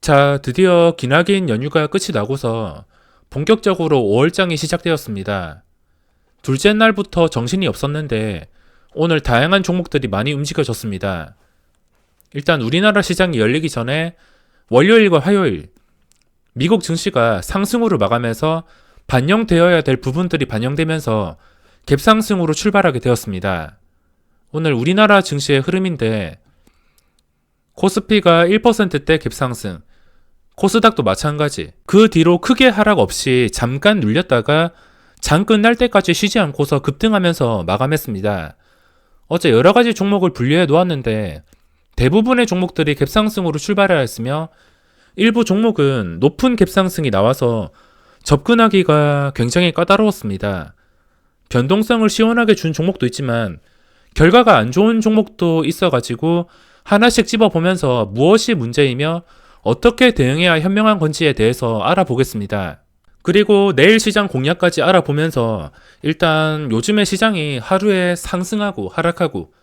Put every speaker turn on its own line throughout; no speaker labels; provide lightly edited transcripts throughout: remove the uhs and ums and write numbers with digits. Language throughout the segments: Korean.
자, 드디어 기나긴 연휴가 끝이 나고서 본격적으로 5월장이 시작되었습니다. 둘째 날부터 정신이 없었는데 오늘 다양한 종목들이 많이 움직여졌습니다. 일단 우리나라 시장이 열리기 전에 월요일과 화요일 미국 증시가 상승으로 마감해서 반영되어야 될 부분들이 반영되면서 갭상승으로 출발하게 되었습니다. 오늘 우리나라 증시의 흐름인데 코스피가 1%대 갭상승, 코스닥도 마찬가지. 그 뒤로 크게 하락 없이 잠깐 눌렸다가 장 끝날 때까지 쉬지 않고서 급등하면서 마감했습니다. 어제 여러가지 종목을 분류해 놓았는데 대부분의 종목들이 갭상승으로 출발하였으며 일부 종목은 높은 갭상승이 나와서 접근하기가 굉장히 까다로웠습니다. 변동성을 시원하게 준 종목도 있지만 결과가 안 좋은 종목도 있어가지고 하나씩 집어보면서 무엇이 문제이며 어떻게 대응해야 현명한 건지에 대해서 알아보겠습니다. 그리고 내일 시장 공략까지 알아보면서 일단 요즘의 시장이 하루에 상승하고 하락하고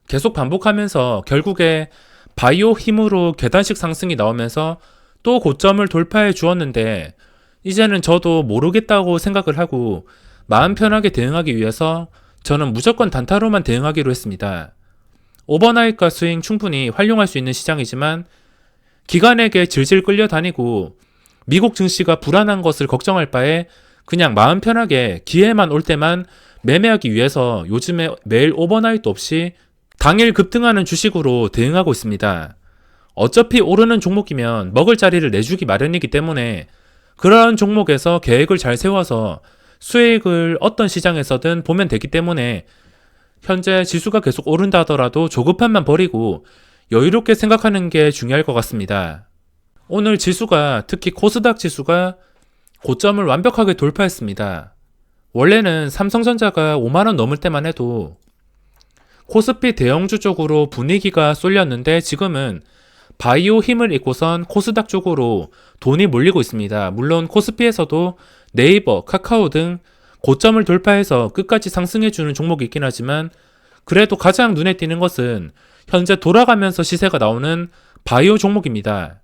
계속 반복하면서 결국에 바이오 힘으로 계단식 상승이 나오면서 또 고점을 돌파해 주었는데 이제는 저도 모르겠다고 생각을 하고 마음 편하게 대응하기 위해서 저는 무조건 단타로만 대응하기로 했습니다. 오버나잇과 스윙 충분히 활용할 수 있는 시장이지만 기관에게 질질 끌려다니고 미국 증시가 불안한 것을 걱정할 바에 그냥 마음 편하게 기회만 올 때만 매매하기 위해서 요즘에 매일 오버나잇도 없이 당일 급등하는 주식으로 대응하고 있습니다. 어차피 오르는 종목이면 먹을 자리를 내주기 마련이기 때문에 그러한 종목에서 계획을 잘 세워서 수익을 어떤 시장에서든 보면 되기 때문에 현재 지수가 계속 오른다 하더라도 조급함만 버리고 여유롭게 생각하는 게 중요할 것 같습니다. 오늘 지수가 특히 코스닥 지수가 고점을 완벽하게 돌파했습니다. 원래는 삼성전자가 5만원 넘을 때만 해도 코스피 대형주 쪽으로 분위기가 쏠렸는데 지금은 바이오 힘을 잇고선 코스닥 쪽으로 돈이 몰리고 있습니다. 물론 코스피에서도 네이버, 카카오 등 고점을 돌파해서 끝까지 상승해주는 종목이 있긴 하지만 그래도 가장 눈에 띄는 것은 현재 돌아가면서 시세가 나오는 바이오 종목입니다.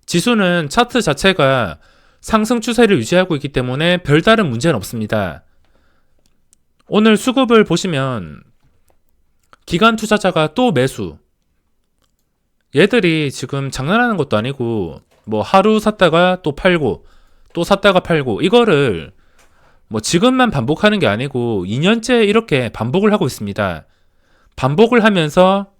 지수는 차트 자체가 상승 추세를 유지하고 있기 때문에 별다른 문제는 없습니다. 오늘 수급을 보시면 기관 투자자가 또 매수. 얘들이 지금 장난하는 것도 아니고 뭐 하루 샀다가 또 팔고 또 샀다가 팔고 이거를 뭐 지금만 반복하는 게 아니고 2년째 이렇게 반복을 하고 있습니다. 반복을 하면서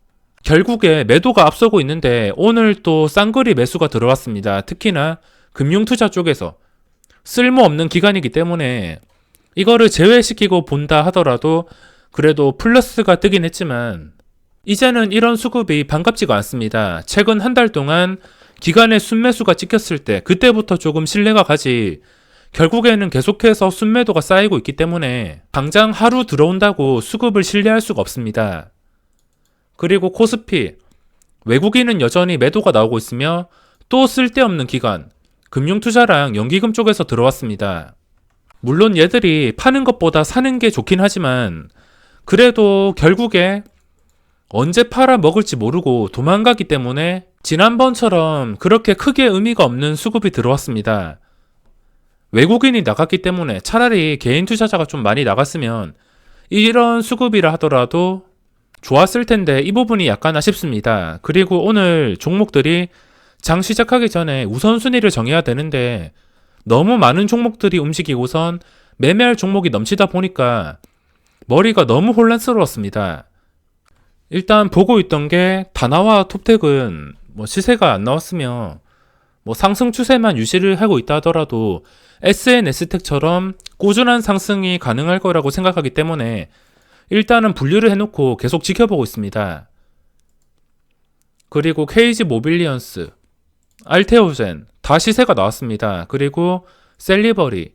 결국에 매도가 앞서고 있는데 오늘 또 쌍거리 매수가 들어왔습니다. 특히나 금융투자 쪽에서 쓸모없는 기간이기 때문에 이거를 제외시키고 본다 하더라도 그래도 플러스가 뜨긴 했지만 이제는 이런 수급이 반갑지가 않습니다. 최근 한 달 동안 기간의 순매수가 찍혔을 때 그때부터 조금 신뢰가 가지 결국에는 계속해서 순매도가 쌓이고 있기 때문에 당장 하루 들어온다고 수급을 신뢰할 수가 없습니다. 그리고 코스피, 외국인은 여전히 매도가 나오고 있으며 또 쓸데없는 기관, 금융투자랑 연기금 쪽에서 들어왔습니다. 물론 얘들이 파는 것보다 사는 게 좋긴 하지만 그래도 결국에 언제 팔아 먹을지 모르고 도망가기 때문에 지난번처럼 그렇게 크게 의미가 없는 수급이 들어왔습니다. 외국인이 나갔기 때문에 차라리 개인 투자자가 좀 많이 나갔으면 이런 수급이라 하더라도 좋았을 텐데 이 부분이 약간 아쉽습니다. 그리고 오늘 종목들이 장 시작하기 전에 우선순위를 정해야 되는데 너무 많은 종목들이 움직이고선 매매할 종목이 넘치다 보니까 머리가 너무 혼란스러웠습니다. 일단 보고 있던 게 다나와 톱텍은 뭐 시세가 안 나왔으며 뭐 상승 추세만 유지를 하고 있다 하더라도 SNS텍처럼 꾸준한 상승이 가능할 거라고 생각하기 때문에 일단은 분류를 해놓고 계속 지켜보고 있습니다. 그리고 KG 모빌리언스, 알테오젠 다 시세가 나왔습니다. 그리고 셀리버리,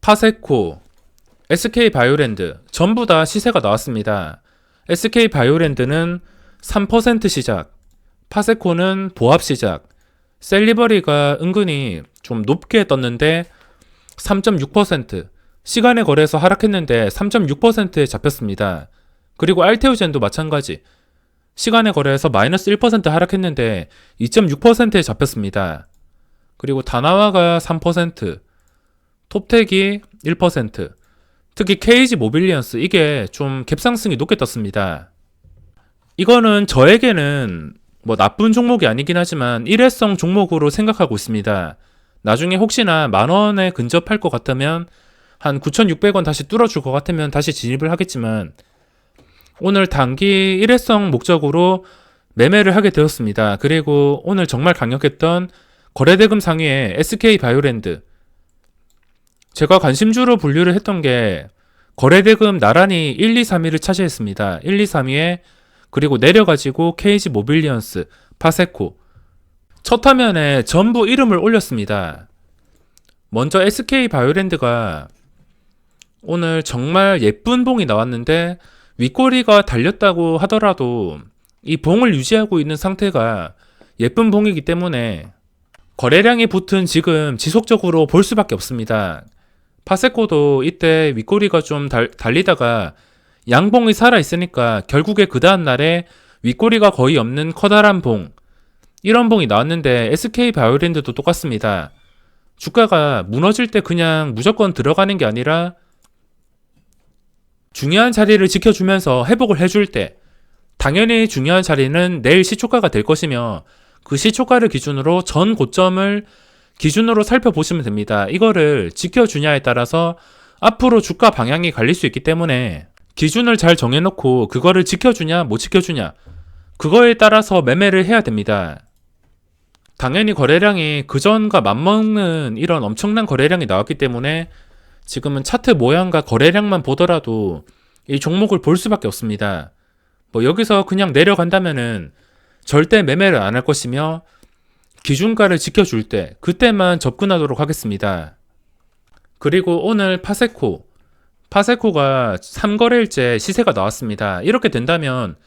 파세코, SK바이오랜드 전부 다 시세가 나왔습니다. SK바이오랜드는 3% 시작, 파세코는 보합 시작, 셀리버리가 은근히 좀 높게 떴는데 3.6%, 시간에 거래해서 하락했는데 3.6%에 잡혔습니다. 그리고 알테오젠도 마찬가지. 시간의 거래에서 마이너스 1% 하락했는데 2.6%에 잡혔습니다. 그리고 다나와가 3%, 톱텍이 1%, 특히 KG 모빌리언스 이게 좀 갭상승이 높게 떴습니다. 이거는 저에게는 뭐 나쁜 종목이 아니긴 하지만 일회성 종목으로 생각하고 있습니다. 나중에 혹시나 만원에 근접할 것 같으면 한 9,600원 다시 뚫어줄 것 같으면 다시 진입을 하겠지만 오늘 단기 일회성 목적으로 매매를 하게 되었습니다. 그리고 오늘 정말 강력했던 거래대금 상위에 SK바이오랜드, 제가 관심주로 분류를 했던 게 거래대금 나란히 1, 2, 3위를 차지했습니다. 1, 2, 3위에 그리고 내려가지고 KG 모빌리언스, 파세코 첫 화면에 전부 이름을 올렸습니다. 먼저 SK바이오랜드가 오늘 정말 예쁜 봉이 나왔는데 윗꼬리가 달렸다고 하더라도 이 봉을 유지하고 있는 상태가 예쁜 봉이기 때문에 거래량이 붙은 지금 지속적으로 볼 수밖에 없습니다. 파세코도 이때 윗꼬리가 좀 달리다가 양봉이 살아있으니까 결국에 그 다음날에 윗꼬리가 거의 없는 커다란 봉, 이런 봉이 나왔는데 SK바이오랜드도 똑같습니다. 주가가 무너질 때 그냥 무조건 들어가는 게 아니라 중요한 자리를 지켜주면서 회복을 해줄 때, 당연히 중요한 자리는 내일 시초가가 될 것이며 그 시초가를 기준으로 전 고점을 기준으로 살펴보시면 됩니다. 이거를 지켜주냐에 따라서 앞으로 주가 방향이 갈릴 수 있기 때문에 기준을 잘 정해놓고 그거를 지켜주냐 못 지켜주냐 그거에 따라서 매매를 해야 됩니다. 당연히 거래량이 그전과 맞먹는 이런 엄청난 거래량이 나왔기 때문에 지금은 차트 모양과 거래량만 보더라도 이 종목을 볼 수밖에 없습니다. 뭐 여기서 그냥 내려간다면은 절대 매매를 안 할 것이며 기준가를 지켜줄 때 그때만 접근하도록 하겠습니다. 그리고 오늘 파세코가 3거래일째 시세가 나왔습니다. 이렇게 된다면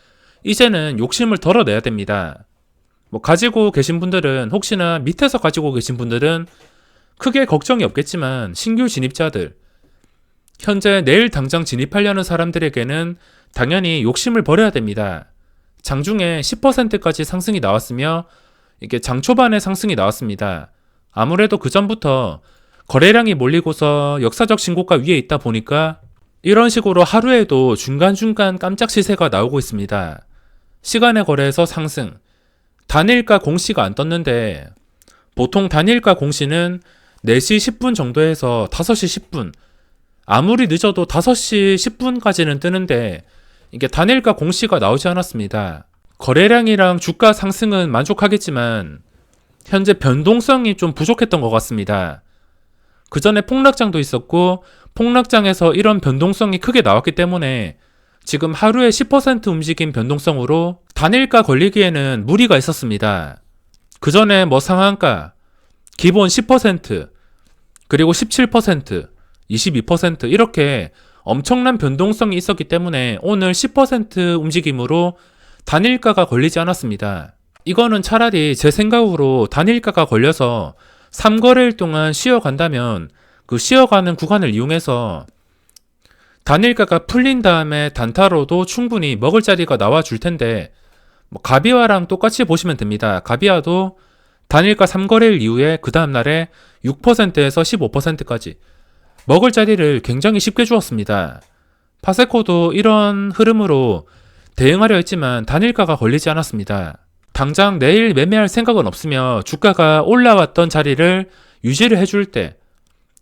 이제는 욕심을 덜어내야 됩니다. 뭐 가지고 계신 분들은, 혹시나 밑에서 가지고 계신 분들은 크게 걱정이 없겠지만 신규 진입자들, 현재 내일 당장 진입하려는 사람들에게는 당연히 욕심을 버려야 됩니다. 장중에 10%까지 상승이 나왔으며 이게 장 초반에 상승이 나왔습니다. 아무래도 그 전부터 거래량이 몰리고서 역사적 신고가 위에 있다 보니까 이런 식으로 하루에도 중간중간 깜짝 시세가 나오고 있습니다. 시간의 거래에서 상승, 단일가 공시가 안 떴는데 보통 단일가 공시는 4시 10분 정도에서 5시 10분, 아무리 늦어도 5시 10분까지는 뜨는데 이게 단일가 공시가 나오지 않았습니다. 거래량이랑 주가 상승은 만족하겠지만 현재 변동성이 좀 부족했던 것 같습니다. 그 전에 폭락장도 있었고 폭락장에서 이런 변동성이 크게 나왔기 때문에 지금 하루에 10% 움직임 변동성으로 단일가 걸리기에는 무리가 있었습니다. 그 전에 뭐 상한가, 기본 10%, 그리고 17%, 22% 이렇게 엄청난 변동성이 있었기 때문에 오늘 10% 움직임으로 단일가가 걸리지 않았습니다. 이거는 차라리 제 생각으로 단일가가 걸려서 3거래일 동안 쉬어간다면 그 쉬어가는 구간을 이용해서 단일가가 풀린 다음에 단타로도 충분히 먹을 자리가 나와줄 텐데 뭐 가비와랑 똑같이 보시면 됩니다. 가비와도 단일가 3거래일 이후에 그 다음날에 6%에서 15%까지 먹을 자리를 굉장히 쉽게 주었습니다. 파세코도 이런 흐름으로 대응하려 했지만 단일가가 걸리지 않았습니다. 당장 내일 매매할 생각은 없으며 주가가 올라왔던 자리를 유지를 해줄 때,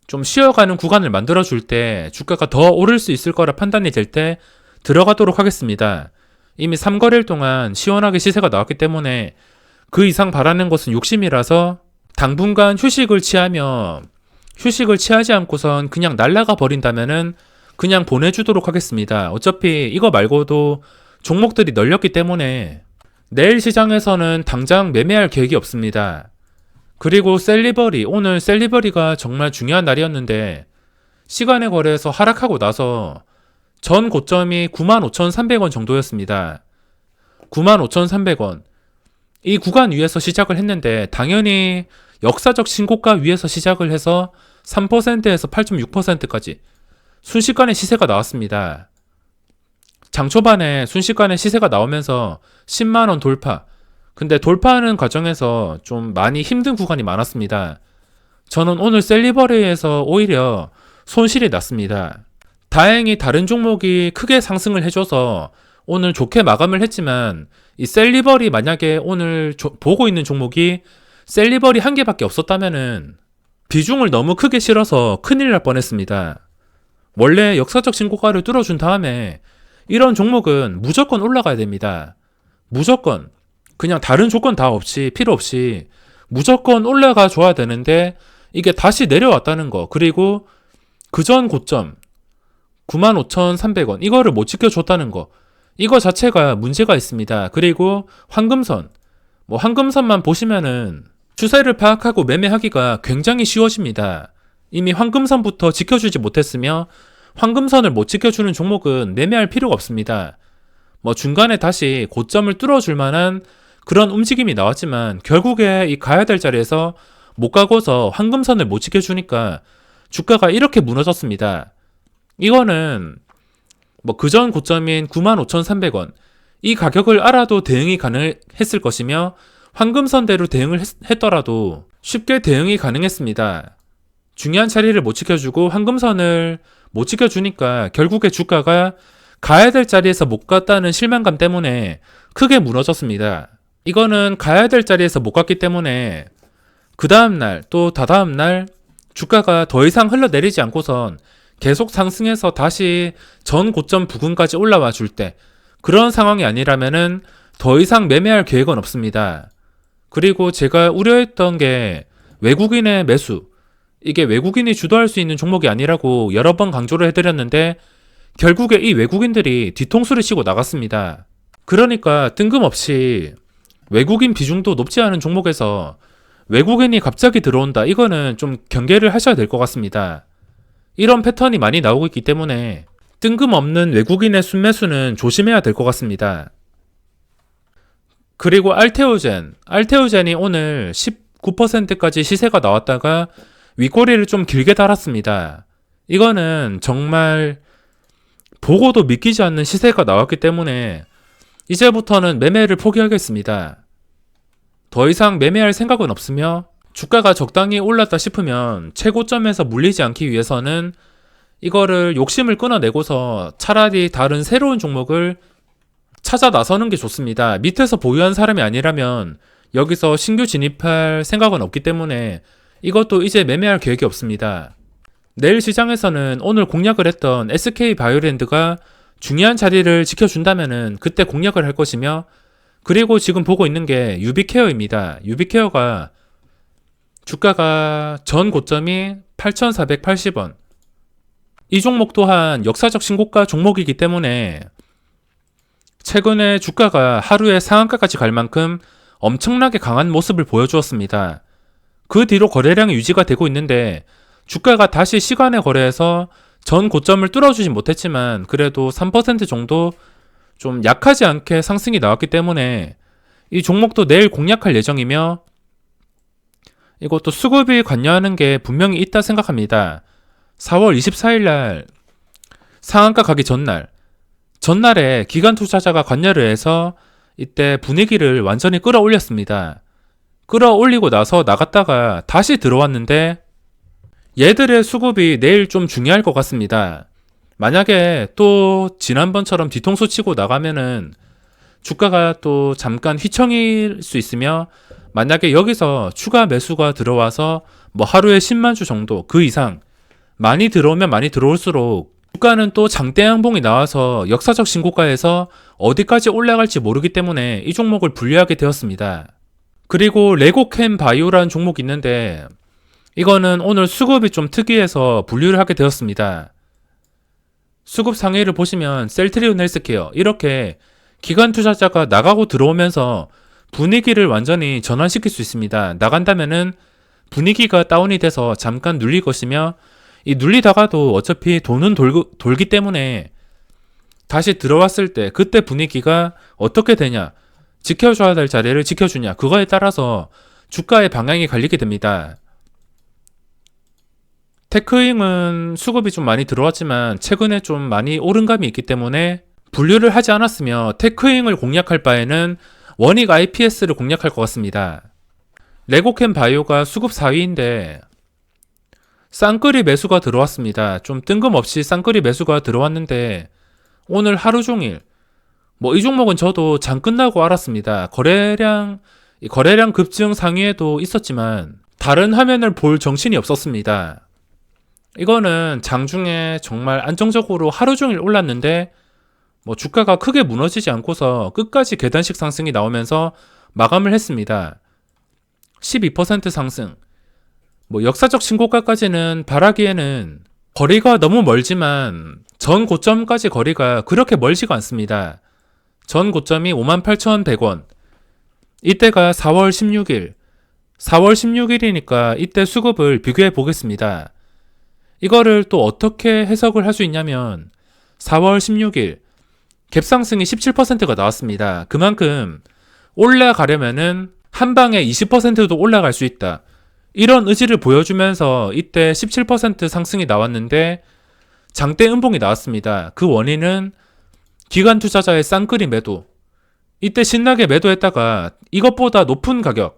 좀 쉬어가는 구간을 만들어줄 때 주가가 더 오를 수 있을 거라 판단이 될 때 들어가도록 하겠습니다. 이미 3거래일 동안 시원하게 시세가 나왔기 때문에 그 이상 바라는 것은 욕심이라서 당분간 휴식을 취하지 않고선 그냥 날아가 버린다면은 그냥 보내주도록 하겠습니다. 어차피 이거 말고도 종목들이 널렸기 때문에 내일 시장에서는 당장 매매할 계획이 없습니다. 그리고 오늘 셀리버리가 정말 중요한 날이었는데 시간의 거래에서 하락하고 나서 전 고점이 95,300원 정도였습니다. 95,300원. 이 구간 위에서 시작을 했는데 당연히 역사적 신고가 위에서 시작을 해서 3%에서 8.6%까지 순식간에 시세가 나왔습니다. 장 초반에 순식간에 시세가 나오면서 10만원 돌파. 근데 돌파하는 과정에서 좀 많이 힘든 구간이 많았습니다. 저는 오늘 셀리버리에서 오히려 손실이 났습니다. 다행히 다른 종목이 크게 상승을 해줘서 오늘 좋게 마감을 했지만 이 셀리버리 만약에 오늘 보고 있는 종목이 셀리버리 한 개밖에 없었다면은 비중을 너무 크게 실어서 큰일 날 뻔했습니다. 원래 역사적 신고가를 뚫어준 다음에 이런 종목은 무조건 올라가야 됩니다. 무조건. 그냥 다른 조건 다 없이 필요 없이 무조건 올라가 줘야 되는데 이게 다시 내려왔다는 거, 그리고 그전 고점 95,300원 이거를 못 지켜줬다는 거, 이거 자체가 문제가 있습니다. 그리고 황금선, 황금선만 보시면은 추세를 파악하고 매매하기가 굉장히 쉬워집니다. 이미 황금선부터 지켜주지 못했으며 황금선을 못 지켜주는 종목은 매매할 필요가 없습니다. 중간에 다시 고점을 뚫어줄 만한 그런 움직임이 나왔지만 결국에 이 가야 될 자리에서 못 가고서 황금선을 못 지켜주니까 주가가 이렇게 무너졌습니다. 이거는 그전 고점인 95,300원 이 가격을 알아도 대응이 가능했을 것이며 황금선대로 대응을 했더라도 쉽게 대응이 가능했습니다. 중요한 자리를 못 지켜주고 황금선을 못 지켜주니까 결국에 주가가 가야 될 자리에서 못 갔다는 실망감 때문에 크게 무너졌습니다. 이거는 가야 될 자리에서 못 갔기 때문에 그 다음날 또 다다음날 주가가 더 이상 흘러내리지 않고선 계속 상승해서 다시 전 고점 부근까지 올라와 줄 때, 그런 상황이 아니라면은 더 이상 매매할 계획은 없습니다. 그리고 제가 우려했던 게 외국인의 매수, 이게 외국인이 주도할 수 있는 종목이 아니라고 여러 번 강조를 해드렸는데 결국에 이 외국인들이 뒤통수를 치고 나갔습니다. 그러니까 뜬금없이 외국인 비중도 높지 않은 종목에서 외국인이 갑자기 들어온다, 이거는 좀 경계를 하셔야 될 것 같습니다. 이런 패턴이 많이 나오고 있기 때문에 뜬금없는 외국인의 순매수는 조심해야 될 것 같습니다. 그리고 알테오젠이 오늘 19%까지 시세가 나왔다가 윗꼬리를 좀 길게 달았습니다. 이거는 정말 보고도 믿기지 않는 시세가 나왔기 때문에 이제부터는 매매를 포기하겠습니다. 더 이상 매매할 생각은 없으며 주가가 적당히 올랐다 싶으면 최고점에서 물리지 않기 위해서는 이거를 욕심을 끊어내고서 차라리 다른 새로운 종목을 찾아 나서는 게 좋습니다. 밑에서 보유한 사람이 아니라면 여기서 신규 진입할 생각은 없기 때문에 이것도 이제 매매할 계획이 없습니다. 내일 시장에서는 오늘 공략을 했던 SK바이오랜드가 중요한 자리를 지켜준다면은 그때 공략을 할 것이며, 그리고 지금 보고 있는 게 유비케어입니다. 유비케어가 주가가 전 고점이 8,480원. 이 종목 또한 역사적 신고가 종목이기 때문에 최근에 주가가 하루에 상한가까지 갈 만큼 엄청나게 강한 모습을 보여주었습니다. 그 뒤로 거래량이 유지가 되고 있는데 주가가 다시 시간에 거래해서 전 고점을 뚫어주지 못했지만 그래도 3% 정도 좀 약하지 않게 상승이 나왔기 때문에 이 종목도 내일 공략할 예정이며, 이것도 수급이 관여하는 게 분명히 있다 생각합니다. 4월 24일 날 상한가 가기 전날에 기관 투자자가 관여를 해서 이때 분위기를 완전히 끌어올렸습니다. 끌어올리고 나서 나갔다가 다시 들어왔는데 얘들의 수급이 내일 좀 중요할 것 같습니다. 만약에 또 지난번처럼 뒤통수 치고 나가면은 주가가 또 잠깐 휘청일 수 있으며, 만약에 여기서 추가 매수가 들어와서 하루에 10만 주 정도 그 이상 많이 들어오면 많이 들어올수록 주가는 또 장대 양봉이 나와서 역사적 신고가에서 어디까지 올라갈지 모르기 때문에 이 종목을 분리하게 되었습니다. 그리고 레고캠 바이오라는 종목이 있는데 이거는 오늘 수급이 좀 특이해서 분류를 하게 되었습니다. 수급 상위를 보시면 셀트리온 헬스케어, 이렇게 기관 투자자가 나가고 들어오면서 분위기를 완전히 전환시킬 수 있습니다. 나간다면은 분위기가 다운이 돼서 잠깐 눌릴 것이며, 이 눌리다가도 어차피 돈은 돌기 때문에 다시 들어왔을 때 그때 분위기가 어떻게 되냐, 지켜줘야 될 자리를 지켜주냐, 그거에 따라서 주가의 방향이 갈리게 됩니다. 테크잉은 수급이 좀 많이 들어왔지만 최근에 좀 많이 오른 감이 있기 때문에 분류를 하지 않았으며 테크잉을 공략할 바에는 원익 IPS를 공략할 것 같습니다. 레고캠 바이오가 수급 4위인데 쌍끌이 매수가 들어왔습니다. 좀 뜬금없이 쌍끌이 매수가 들어왔는데 오늘 하루 종일 이 종목은 저도 장 끝나고 알았습니다. 거래량 급증 상위에도 있었지만 다른 화면을 볼 정신이 없었습니다. 이거는 장중에 정말 안정적으로 하루 종일 올랐는데 주가가 크게 무너지지 않고서 끝까지 계단식 상승이 나오면서 마감을 했습니다. 12% 상승. 역사적 신고가까지는 바라기에는 거리가 너무 멀지만 전 고점까지 거리가 그렇게 멀지가 않습니다. 전 고점이 58,100원. 이때가 4월 16일. 4월 16일이니까 이때 수급을 비교해 보겠습니다. 이거를 또 어떻게 해석을 할 수 있냐면 4월 16일 갭상승이 17%가 나왔습니다. 그만큼 올라가려면은 한 방에 20%도 올라갈 수 있다. 이런 의지를 보여주면서 이때 17% 상승이 나왔는데 장대 음봉이 나왔습니다. 그 원인은 기관 투자자의 쌍끌이 매도. 이때 신나게 매도했다가 이것보다 높은 가격인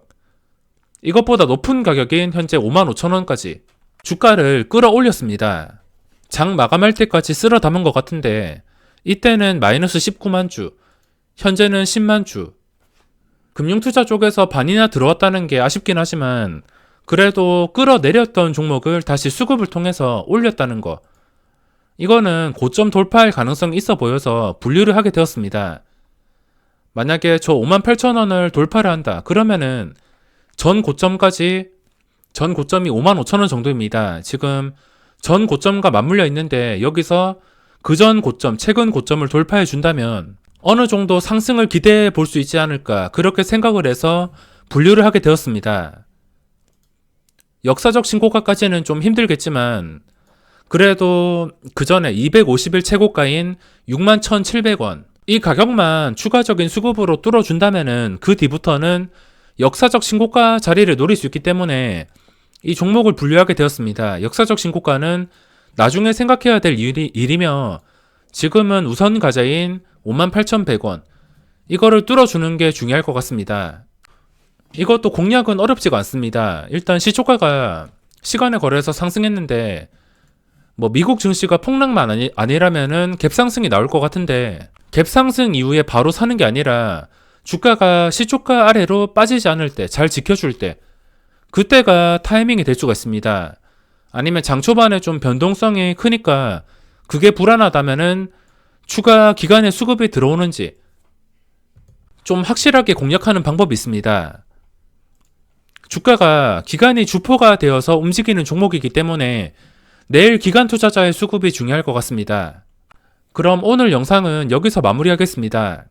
현재 55,000원까지 주가를 끌어올렸습니다. 장 마감할 때까지 쓸어 담은 것 같은데 이때는 마이너스 19만 주, 현재는 10만 주. 금융투자 쪽에서 반이나 들어왔다는 게 아쉽긴 하지만 그래도 끌어내렸던 종목을 다시 수급을 통해서 올렸다는 거. 이거는 고점 돌파할 가능성이 있어 보여서 분류를 하게 되었습니다. 만약에 저 58,000원을 돌파를 한다. 그러면은 전 고점이 55,000원 정도입니다. 지금 전 고점과 맞물려 있는데 여기서 그전 고점, 최근 고점을 돌파해 준다면 어느 정도 상승을 기대해 볼 수 있지 않을까 그렇게 생각을 해서 분류를 하게 되었습니다. 역사적 신고가까지는 좀 힘들겠지만 그래도 그 전에 250일 최고가인 61,700원 이 가격만 추가적인 수급으로 뚫어준다면은 그 뒤부터는 역사적 신고가 자리를 노릴 수 있기 때문에 이 종목을 분류하게 되었습니다. 역사적 신고가는 나중에 생각해야 될 일이며 지금은 우선 가자인 58,100원 이거를 뚫어주는 게 중요할 것 같습니다. 이것도 공략은 어렵지가 않습니다. 일단 시초가가 시간에 거래해서 상승했는데 미국 증시가 폭락만 아니라면은 갭상승이 나올 것 같은데 갭상승 이후에 바로 사는 게 아니라 주가가 시초가 아래로 빠지지 않을 때, 잘 지켜줄 때 그때가 타이밍이 될 수가 있습니다. 아니면 장 초반에 좀 변동성이 크니까 그게 불안하다면은 추가 기간에 수급이 들어오는지 좀 확실하게 공략하는 방법이 있습니다. 주가가 기간이 주포가 되어서 움직이는 종목이기 때문에 내일 기관 투자자의 수급이 중요할 것 같습니다. 그럼 오늘 영상은 여기서 마무리하겠습니다.